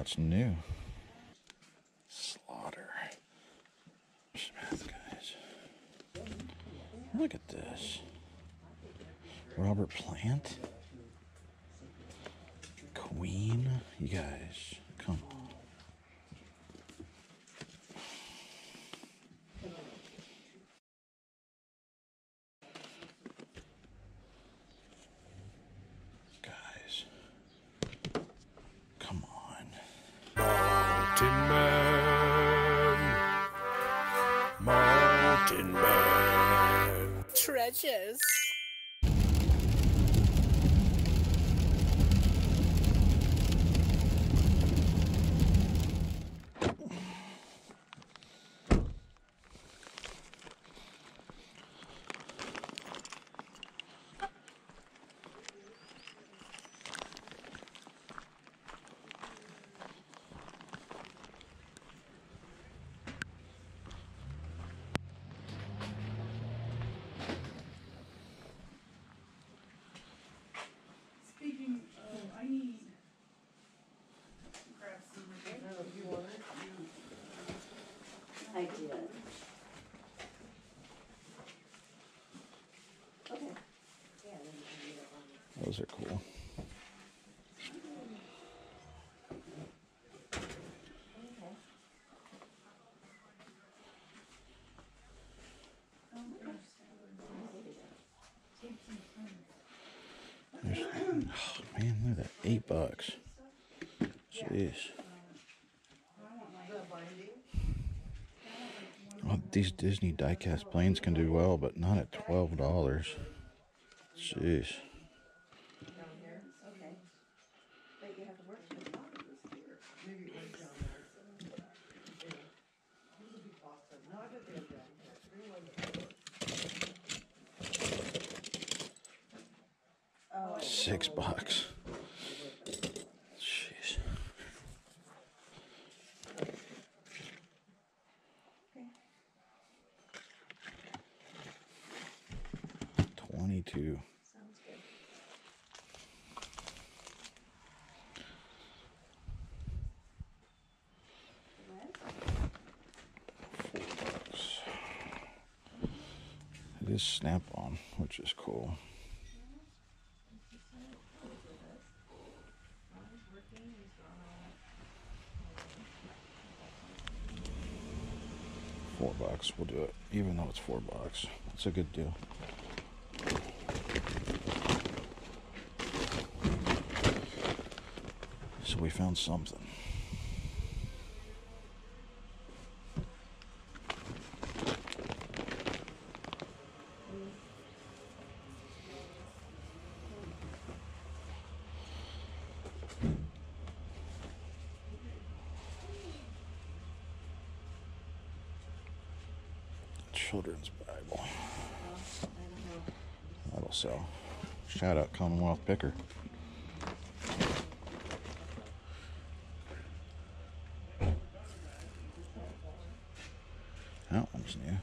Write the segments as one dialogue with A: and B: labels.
A: what's new. Slaughter. Smith, guys. Look at this. Robert Plant. Queen. You guys, come on. Guys, come on.
B: Mountain Man. Treasures.
C: I need to grab some.
D: Oh, you want it? I did. Okay. Yeah, then you can read it on.
A: Those are cool. Oh man, look at that, $8. Jeez. Well, these Disney diecast planes can do well, but not at $12. Jeez.
D: Down here? Okay. But you have to work to the top of this here. Maybe it went down there. Yeah. There's a big box of, no, I bet they're down here. Oh.
A: $6. Jeez.
D: Okay.
A: 22.
D: Sounds good.
A: $4. It is snap-on, which is cool. $4, we'll do it, even though it's $4. It's a good deal. So we found something. Children's Bible. That'll sell. Shout out Commonwealth Picker. That one's new.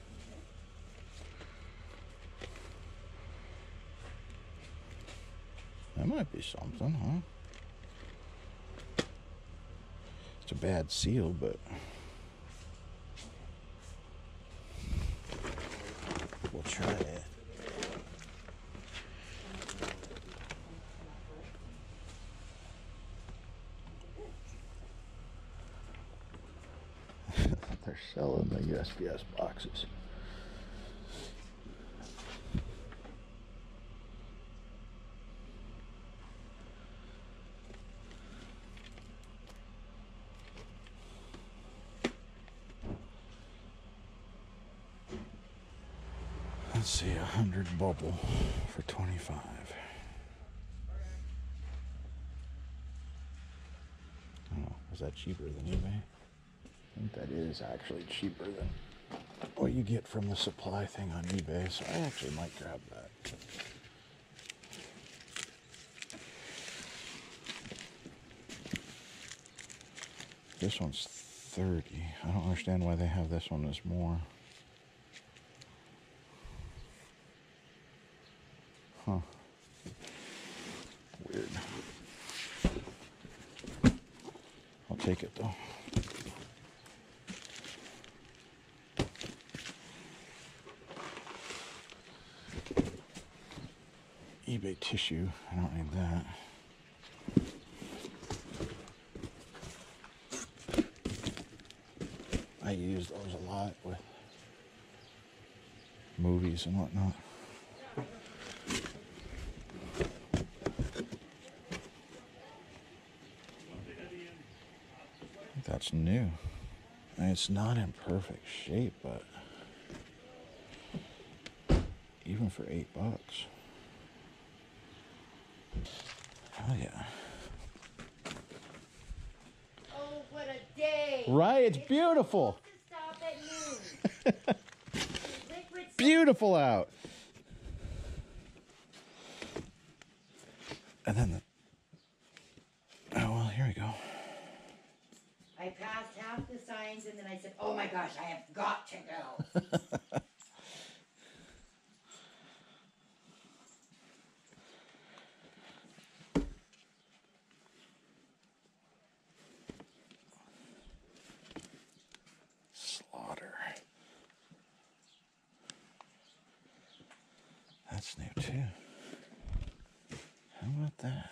A: That might be something, huh? It's a bad seal, but we'll try it. They're selling the USPS boxes. Let's see, 100 bubble for 25. Oh, is that cheaper than eBay? I think that is actually cheaper than what you get from the supply thing on eBay, so I actually might grab that. This one's 30. I don't understand why they have this one as more. Huh. Weird. I'll take it though. eBay tissue. I don't need that. I use those a lot with movies and whatnot. That's new. I mean, it's not in perfect shape, but even for $8. Oh yeah.
E: Oh, what a day!
A: Right, it's beautiful.
E: Stop at noon. Liquid
A: Beautiful out. And then oh well, here we go.
E: I passed half the signs and then I said, oh my gosh, I have got to go.
A: Slaughter. That's new too. How about that?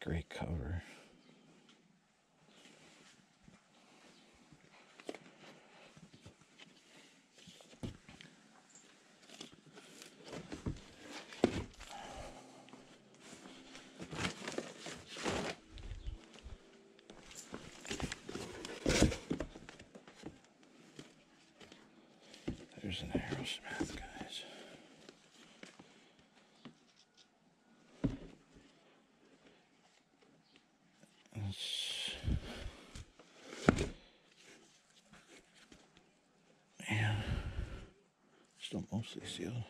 A: Great cover. There's an Aerosmith, guys. Yeah, still mostly sealed.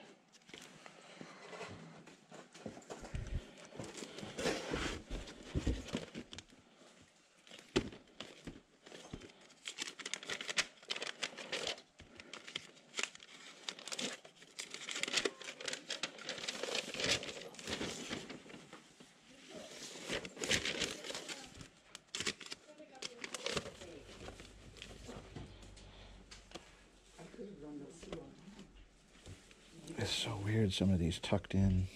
A: It's so weird, some of these tucked in.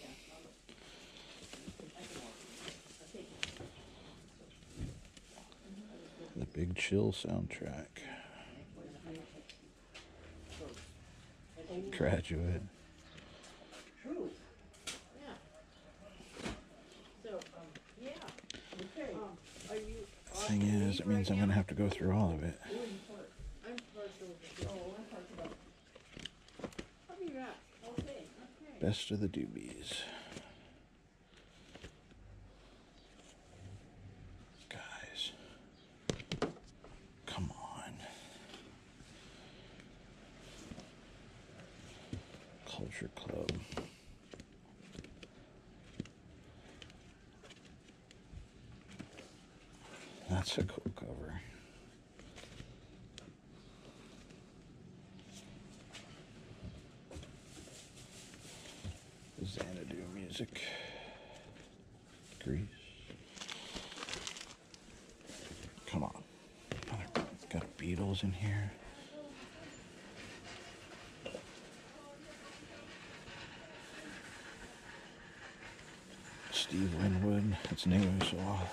A: The Big Chill soundtrack. Graduate.
C: True. Yeah. So, yeah. Okay. Are you?
A: Thing is, it means I'm going to have to go through all of it.
C: I'm partial. Oh, I'm partial. I'll be back. Okay. Okay.
A: Best of the doobies. Guys. Come on. Culture Club. That's a cool cover. Xanadu music. Grease. Come on. It's got Beatles in here. Steve Winwood. It's new, so I'll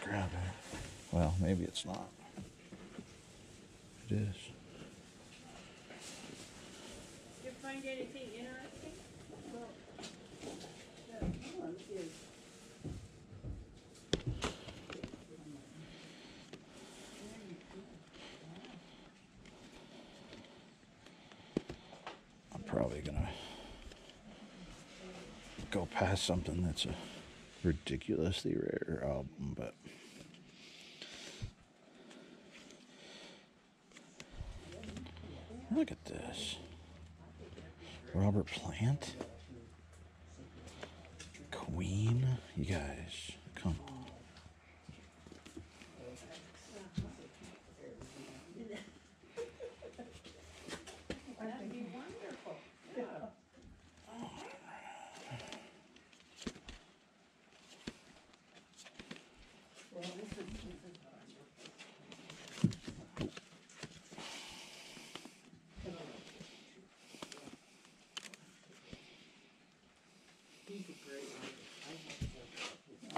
A: grab it. Well, maybe it's not. It is.
C: Did you find anything interesting? Well, the one is.
A: I'm probably gonna go past something that's a ridiculously rare album, but look at this. Robert Plant? Queen? You guys, come on.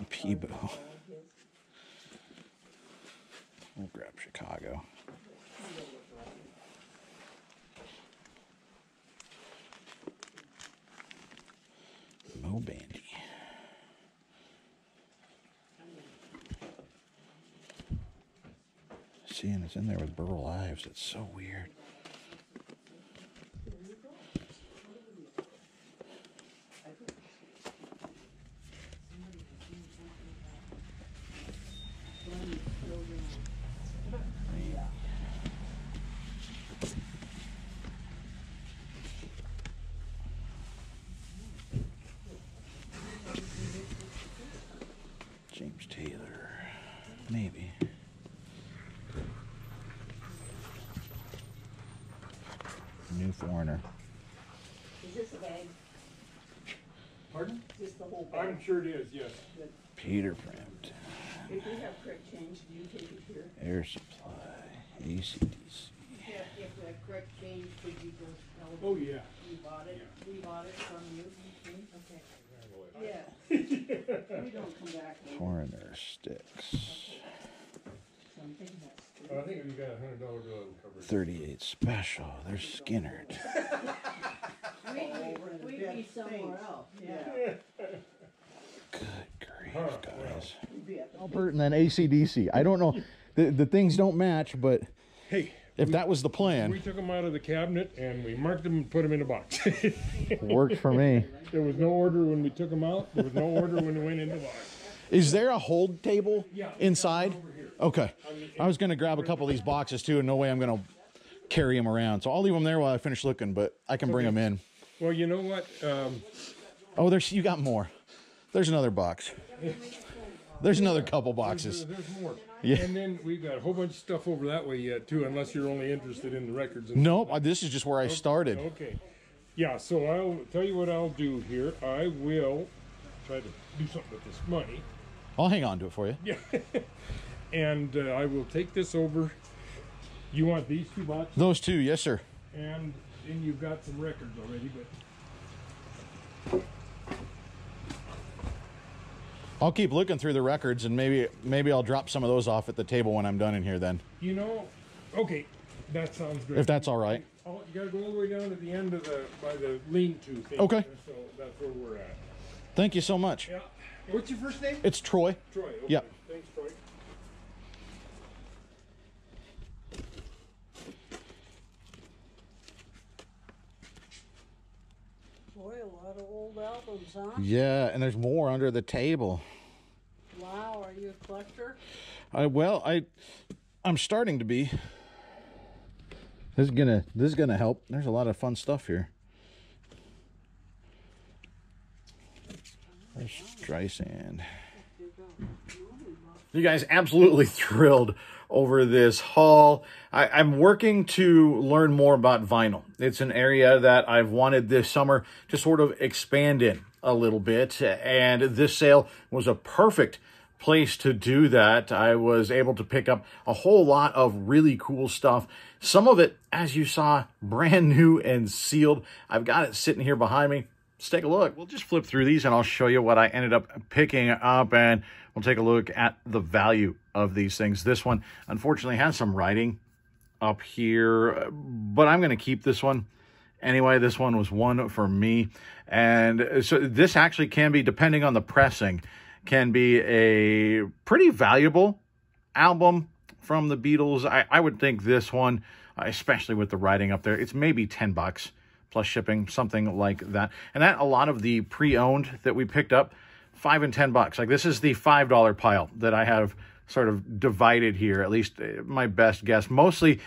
A: Peebo. We'll grab Chicago. Mo Bandy. Seeing it's in there with Burl Ives, it's so weird. James Taylor, maybe. New Foreigner.
C: Is this a bag?
F: Pardon?
C: Is this the whole bag?
F: I'm sure it is, yes.
A: Peter Print.
C: If we have correct change, do you take it here?
A: Air Supply. ACDC.
C: Yeah, if we have correct change, could you go tell them
F: Oh, yeah.
C: we bought it?
F: Yeah.
C: We bought it from you? Okay. Yeah. We don't come back.
A: Foreigner Sticks.
C: So I'm thinking that's
F: I think we got a $100 bill covered.
A: 38 Special. There's Skinner.
C: We'd be somewhere else, yeah.
A: Good grief, guys.
C: We'd be at the
A: Albert and then ACDC. I don't know. The things don't match, but
F: Hey,
A: if that was the
F: we
A: plan,
F: took them out of the cabinet and we marked them and put them in a box.
A: worked for me.
F: There was no order when we took them out. There was no order when we went in the box.
A: Is there a hold table
F: Yeah,
A: inside?
F: over here.
A: Okay. I was going to grab a couple of these boxes too, and no way I'm going to carry them around. So I'll leave them there while I finish looking, but I can bring them in.
F: Well, you know what?
A: Oh, you got more. There's another box. There's another couple boxes.
F: There's more.
A: Yeah.
F: And then we've got a whole bunch of stuff over that way yet too, unless you're only interested in the records. And
A: Nope, this is just where I started.
F: Okay. Yeah, so I'll tell you what I'll do here. I will try to do something with this money.
A: I'll hang on to it for you.
F: Yeah. And I will take this over. You want these two boxes?
A: Those two, yes, sir.
F: And then you've got some records already, but
A: I'll keep looking through the records, and maybe I'll drop some of those off at the table when I'm done in here then.
F: you know, okay, that sounds great.
A: If that's all right.
F: You gotta go all the way down to the end of by the lean-to thing.
A: Okay.
F: So that's where we're at.
A: Thank you so much.
F: Yeah. What's your first name?
A: It's Troy.
F: Troy. Okay.
A: Yeah.
F: Thanks, Troy.
C: Boy, a lot of old albums, huh?
A: Yeah, and there's more under the table.
C: Wow, are you a collector?
A: I'm starting to be. This is gonna help. There's a lot of fun stuff here. There's dry sand. You guys absolutely thrilled over this haul. I'm working to learn more about vinyl. It's an area that I've wanted this summer to sort of expand in a little bit, and this sale was a perfect place to do that. I was able to pick up a whole lot of really cool stuff. Some of it, as you saw, brand new and sealed. I've got it sitting here behind me. Let's take a look. We'll just flip through these and I'll show you what I ended up picking up, and we'll take a look at the value of these things. This one, unfortunately, has some writing up here, but I'm going to keep this one. Anyway, this one was one for me. And so this actually can be, depending on the pressing, can be a pretty valuable album from the Beatles. I would think this one, especially with the writing up there, it's maybe $10 plus shipping, something like that. And that, a lot of the pre-owned that we picked up, $5 and $10. Like, this is the $5 pile that I have sort of divided here, at least my best guess. Mostly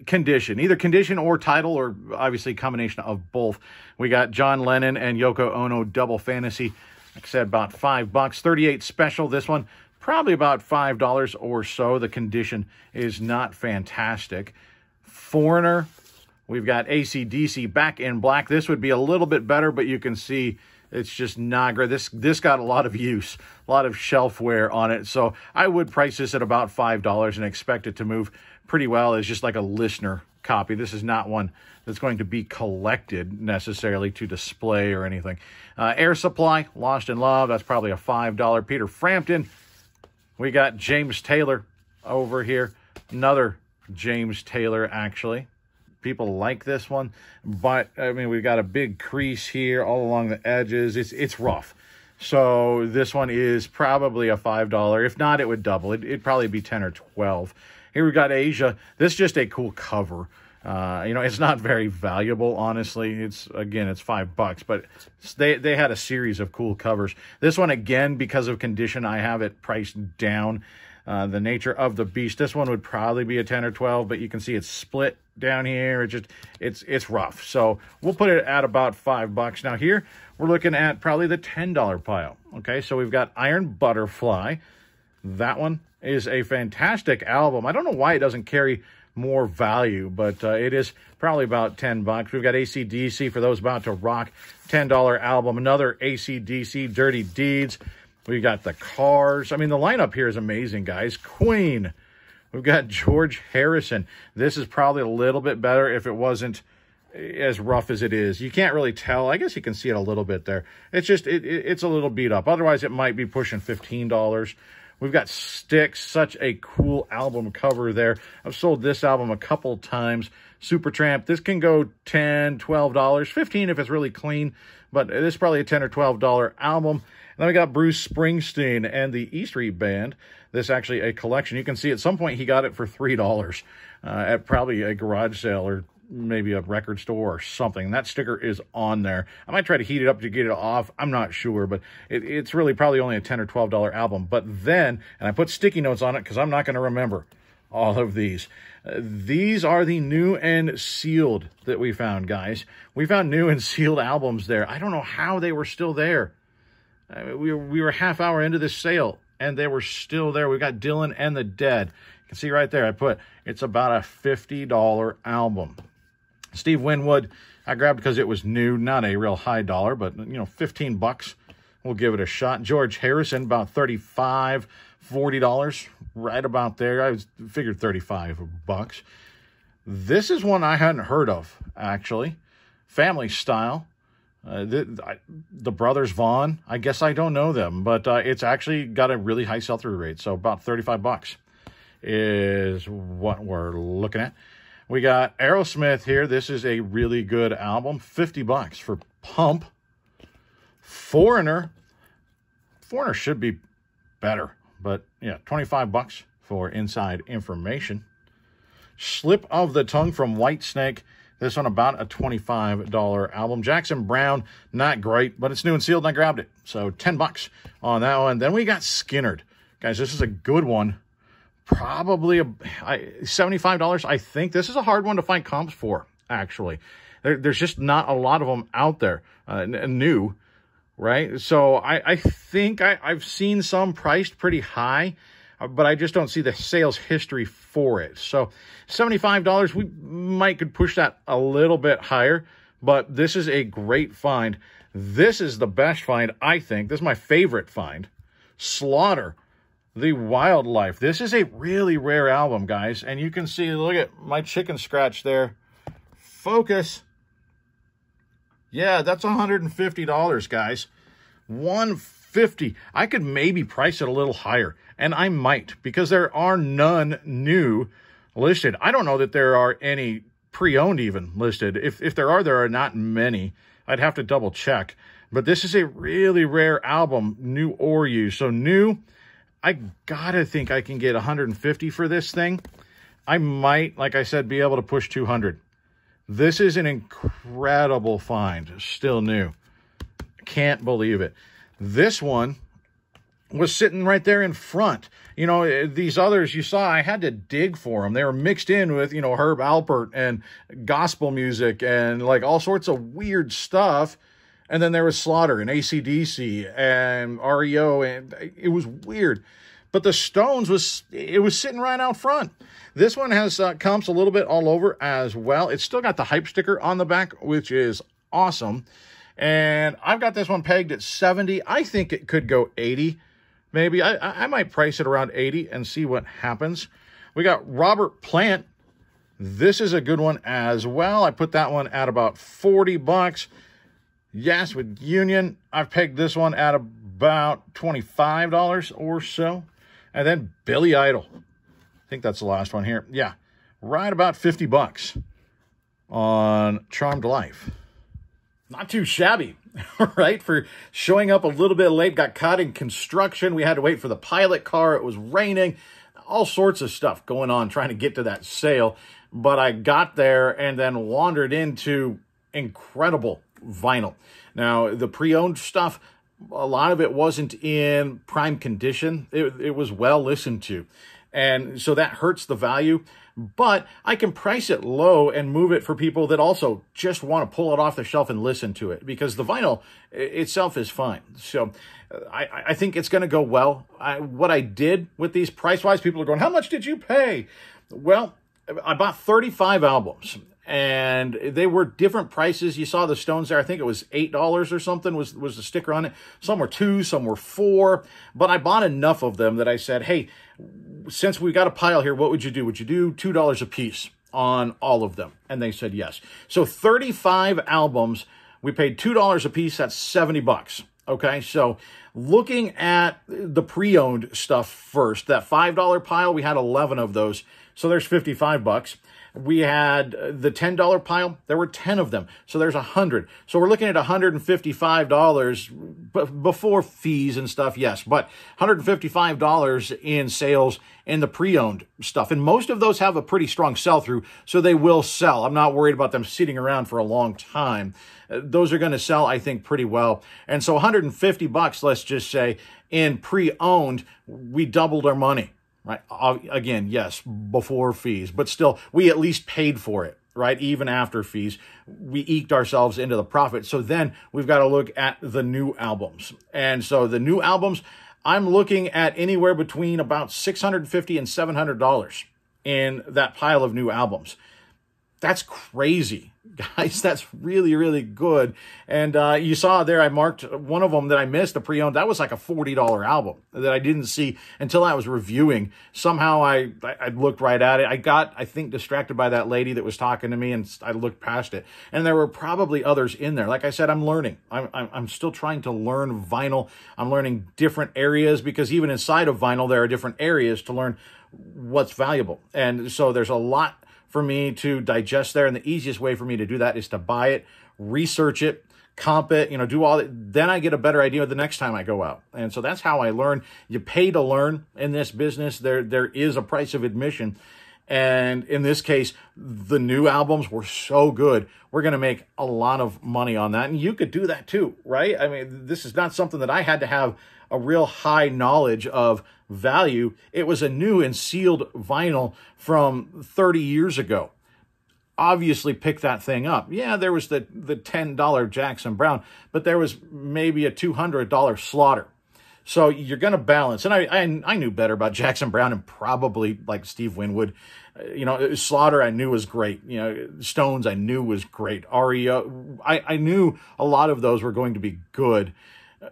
A: condition, either condition or title, or obviously combination of both. We got John Lennon and Yoko Ono Double Fantasy. Like I said, about $5. 38 special. This one, probably about $5 or so. The condition is not fantastic. Foreigner, we've got AC/DC Back in Black. This would be a little bit better, but you can see it's just not great. This got a lot of use. a lot of shelf wear on it. So I would price this at about $5 and expect it to move pretty well as just like a listener copy. This is not one that's going to be collected necessarily to display or anything. Air Supply, Lost in Love, that's probably a $5. Peter Frampton. We got James Taylor over here. Another James Taylor, actually. People like this one, but I mean, we've got a big crease here all along the edges. It's rough. So this one is probably a $5. If not, it would double. It'd probably be 10 or 12. Here we got Asia. This is just a cool cover. You know, it's not very valuable, honestly. It's $5, but they had a series of cool covers. This one, again, because of condition, I have it priced down. The nature of the beast. This one would probably be a 10 or 12, but you can see it's split down here. It's rough. So we'll put it at about $5. Now here, we're looking at probably the $10 pile. Okay, so we've got Iron Butterfly. That one is a fantastic album. I don't know why it doesn't carry more value, but it is probably about $10. We've got AC/DC for those about to rock. $10 album. Another AC/DC, Dirty Deeds. We've got the Cars. I mean, the lineup here is amazing, guys. Queen. We've got George Harrison. This is probably a little bit better if it wasn't as rough as it is. You can't really tell. I guess you can see it a little bit there. It's just, it's a little beat up. Otherwise, it might be pushing $15. We've got Styx. Such a cool album cover there. I've sold this album a couple times. Supertramp. This can go $10, $12, $15 if it's really clean. But this is probably a $10 or $12 album. And then we got Bruce Springsteen and the E Street Band. This is actually a collection. You can see at some point he got it for $3 at probably a garage sale or maybe a record store or something. That sticker is on there. I might try to heat it up to get it off. I'm not sure, but it's really probably only a $10 or $12 album. But then, and I put sticky notes on it because I'm not going to remember all of these. These are the new and sealed that we found, guys. We found new and sealed albums there. I don't know how they were still there. I mean, we were half hour into this sale, and they were still there. We got Dylan and the Dead. You can see right there, I put, it's about a $50 album. Steve Winwood, I grabbed because it was new, not a real high dollar, but, you know, $15. We'll give it a shot. George Harrison, about $35, $40, right about there. I figured $35. This is one I hadn't heard of, actually. Family Style. The Brothers Vaughn, I guess I don't know them, but it's actually got a really high sell-through rate, so about $35 is what we're looking at. We got Aerosmith here. This is a really good album, $50 for Pump. Foreigner should be better, but yeah, $25 for Inside Information. Slip of the Tongue from Whitesnake. This one about a $25 album. Jackson Browne, not great, but it's new and sealed, and I grabbed it. So $10 on that one. Then we got Skinnerd. Guys, this is a good one. Probably $75, I think. This is a hard one to find comps for, actually. There's just not a lot of them out there, new, right? So I think I've seen some priced pretty high, but I just don't see the sales history for it. So $75, we might could push that a little bit higher, but this is a great find. This is the best find, I think. This is my favorite find. Slaughter, The Wildlife. This is a really rare album, guys. And you can see, look at my chicken scratch there. Focus. Yeah, that's $150, guys. $150. I could maybe price it a little higher, and I might, because there are none new listed. I don't know that there are any pre-owned even listed. If there are not many. I'd have to double check. But this is a really rare album, new or used. So new, I gotta think I can get $150 for this thing. I might, like I said, be able to push $200. This is an incredible find, still new. Can't believe it. This one was sitting right there in front. You know, these others you saw, I had to dig for them. They were mixed in with, you know, Herb Alpert and gospel music and like all sorts of weird stuff. And then there was Slaughter and AC/DC and REO, and it was weird. But the Stones was sitting right out front. This one has comps a little bit all over as well. It's still got the hype sticker on the back, which is awesome. And I've got this one pegged at 70. I think it could go 80 maybe. I might price it around 80 and see what happens. We got Robert Plant. This is a good one as well. I put that one at about 40 bucks. Yes, with Union, I've pegged this one at about $25 or so. And then Billy Idol. I think that's the last one here. Yeah, right about 50 bucks on Charmed Life. Not too shabby, right? For showing up a little bit late, got caught in construction. We had to wait for the pilot car. It was raining. All sorts of stuff going on trying to get to that sale. But I got there and then wandered into incredible vinyl. Now, the pre-owned stuff, a lot of it wasn't in prime condition. It was well listened to. And so that hurts the value. But I can price it low and move it for people that also just want to pull it off the shelf and listen to it, because the vinyl itself is fine. So I think it's going to go well. What I did with these price-wise, people are going, how much did you pay? Well, I bought 35 albums, and they were different prices. You saw the Stones there. I think it was $8 or something was the sticker on it. Some were $2, some were $4. But I bought enough of them that I said, hey, since we got a pile here, what would you do? Would you do $2 a piece on all of them? And they said yes. So 35 albums, we paid $2 a piece. That's 70 bucks. Okay, so looking at the pre-owned stuff first, that $5 pile, we had 11 of those. So there's 55 bucks. We had the $10 pile. There were 10 of them. So there's 100. So we're looking at $155 before fees and stuff, yes. But $155 in sales in the pre-owned stuff. And most of those have a pretty strong sell-through, so they will sell. I'm not worried about them sitting around for a long time. Those are going to sell, I think, pretty well. And so 150 bucks, let's just say, in pre-owned, we doubled our money. Right. Again, yes, before fees, but still, we at least paid for it, right? Even after fees, we eked ourselves into the profit. So then we've got to look at the new albums. And so the new albums, I'm looking at anywhere between about $650 and $700 in that pile of new albums. That's crazy, guys. That's really, really good. And you saw there, I marked one of them that I missed, the pre-owned. That was like a $40 album that I didn't see until I was reviewing. Somehow I looked right at it. I got, I think, distracted by that lady that was talking to me, and I looked past it. And there were probably others in there. Like I said, I'm learning. I'm still trying to learn vinyl. I'm learning different areas, because even inside of vinyl, there are different areas to learn what's valuable. And so there's a lot for me to digest there. And the easiest way for me to do that is to buy it, research it, comp it, do all that. Then I get a better idea the next time I go out. And so that's how I learn. You pay to learn in this business. There is a price of admission. And in this case, the new albums were so good. We're going to make a lot of money on that. And you could do that too, right? I mean, this is not something that I had to have a real high knowledge of value. It was a new and sealed vinyl from 30 years ago. Obviously pick that thing up. Yeah, there was the $10 Jackson Browne, but there was maybe a $200 Slaughter. So you're going to balance. And I knew better about Jackson Browne, and probably like Steve Winwood. Slaughter I knew was great. Stones I knew was great. REO, I knew a lot of those were going to be good.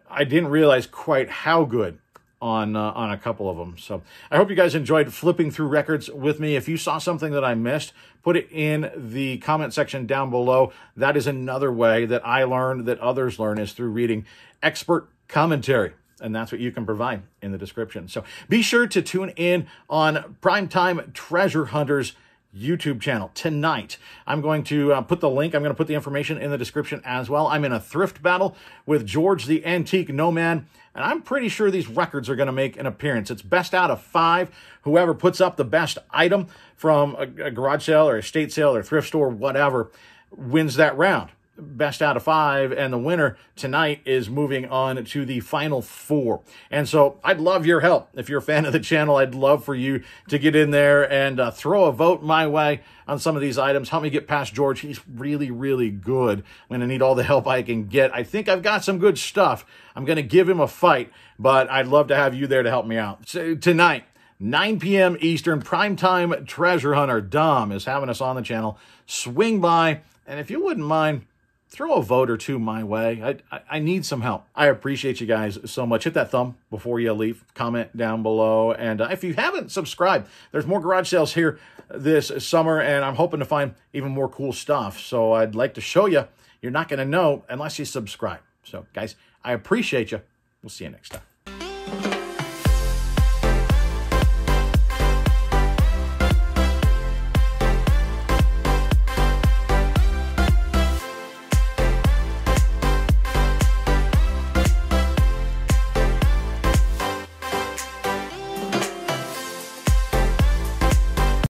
A: I didn't realize quite how good on a couple of them. So I hope you guys enjoyed flipping through records with me. If you saw something that I missed, put it in the comment section down below. That is another way that I learn, that others learn, is through reading expert commentary. And that's what you can provide in the description. So be sure to tune in on Primetime Treasure Hunters YouTube channel tonight. I'm going to put the link. I'm going to put the information in the description as well. I'm in a thrift battle with George the Antique Nomad, and I'm pretty sure these records are going to make an appearance. It's best out of 5. Whoever puts up the best item from a garage sale or estate sale or thrift store, whatever, wins that round. Best out of 5, and the winner tonight is moving on to the final 4. And so I'd love your help. If you're a fan of the channel, I'd love for you to get in there and throw a vote my way on some of these items. Help me get past George. He's really, really good. I'm going to need all the help I can get. I think I've got some good stuff. I'm going to give him a fight, but I'd love to have you there to help me out. So tonight, 9 p.m. Eastern, Primetime Treasure Hunter Dom is having us on the channel. Swing by, and if you wouldn't mind, throw a vote or two my way. I need some help. I appreciate you guys so much. Hit that thumb before you leave. Comment down below. And if you haven't subscribed, there's more garage sales here this summer, and I'm hoping to find even more cool stuff. So I'd like to show you. You're not going to know unless you subscribe. So, guys, I appreciate you. We'll see you next time.